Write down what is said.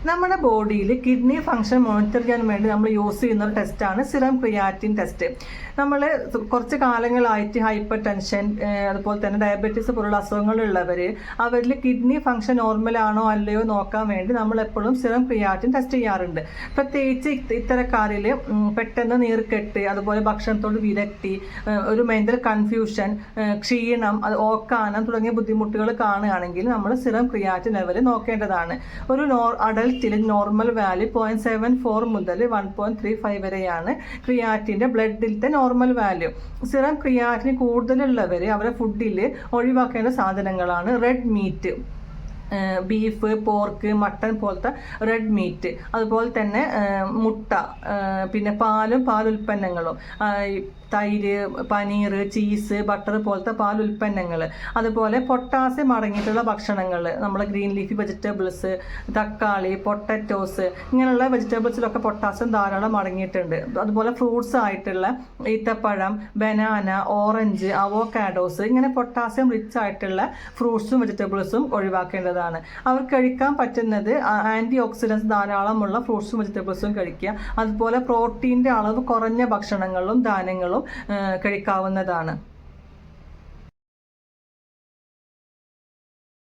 നമ്മുടെ ബോഡിയിൽ kidney function monitor ചെയ്യാൻ വേണ്ടി നമ്മൾ യൂസ് ചെയ്യുന്ന ഒരു ടെസ്റ്റാണ് സിറം ക്രിയാറ്റിൻ ടെസ്റ്റ്. നമ്മൾ കുറച്ച് കാലങ്ങളായിട്ട് ഹൈപ്പർ ടെൻഷൻ അതുപോലെ തന്നെ ഡയബറ്റീസ് പോലുള്ള അസുഖങ്ങളുള്ളവർ അവരിൽ കിഡ്നി ഫംഗ്ഷൻ നോർമലാണോ അല്ലയോ നോക്കാൻ വേണ്ടി നമ്മൾ എപ്പോഴും സിറം ക്രിയാറ്റിൻ ടെസ്റ്റ് ചെയ്യാറുണ്ട്. പ്രത്യേകിച്ച് ഇത്തരക്കാരിൽ പെട്ടെന്ന് നീർക്കെട്ട്, അതുപോലെ ഭക്ഷണത്തോട് വിരക്തി, ഒരു മെൻ്റൽ കൺഫ്യൂഷൻ, ക്ഷീണം, അത് ഓക്കാനം തുടങ്ങിയ ബുദ്ധിമുട്ടുകൾ കാണുകയാണെങ്കിൽ നമ്മൾ സിറം ക്രിയാറ്റിൻ ലെവൽ നോക്കേണ്ടതാണ്. ഒരു അഡൽറ്റിൽ നോർമൽ വാല്യൂ 0.74 മുതൽ 1.35 വരെയാണ് ക്രിയാറ്റിൻ്റെ ബ്ലഡിലത്തെ നോർമൽ വാല്യൂ. സിറം ക്രിയാറ്റിൻ കൂടുതലുള്ളവർ അവരുടെ ഫുഡിൽ ഒഴിവാക്കേണ്ട സാധനങ്ങളാണ് red meat, beef, pork, mutton പോലത്തെ റെഡ് മീറ്റ്, അതുപോലെ തന്നെ മുട്ട, പിന്നെ പാലുൽപ്പന്നങ്ങളും, തൈര്, പനീർ, ചീസ്, ബട്ടർ പോലത്തെ പാലുൽപ്പന്നങ്ങൾ, അതുപോലെ പൊട്ടാസ്യം അടങ്ങിയിട്ടുള്ള ഭക്ഷണങ്ങൾ, നമ്മൾ ഗ്രീൻ ലീഫി വെജിറ്റബിൾസ്, തക്കാളി, പൊട്ടറ്റോസ്, ഇങ്ങനെയുള്ള വെജിറ്റബിൾസിലൊക്കെ പൊട്ടാസ്യം ധാരാളം അടങ്ങിയിട്ടുണ്ട്. അതുപോലെ ഫ്രൂട്ട്സ് ആയിട്ടുള്ള ഈത്തപ്പഴം, ബനാന, ഓറഞ്ച്, അവോക്കാഡോസ്, ഇങ്ങനെ പൊട്ടാസ്യം റിച്ച് ആയിട്ടുള്ള ഫ്രൂട്ട്സും വെജിറ്റബിൾസും ഒഴിവാക്കേണ്ടതാണ്. അവർ കഴിക്കാൻ പറ്റുന്നത് ആൻറ്റി ഓക്സിഡൻസ് ധാരാളമുള്ള ഫ്രൂട്ട്സും വെജിറ്റബിൾസും കഴിക്കുക. അതുപോലെ പ്രോട്ടീൻ്റെ അളവ് കുറഞ്ഞ ഭക്ഷണങ്ങളും ധാന്യങ്ങളും കഴിക്കാവുന്നതാണ്.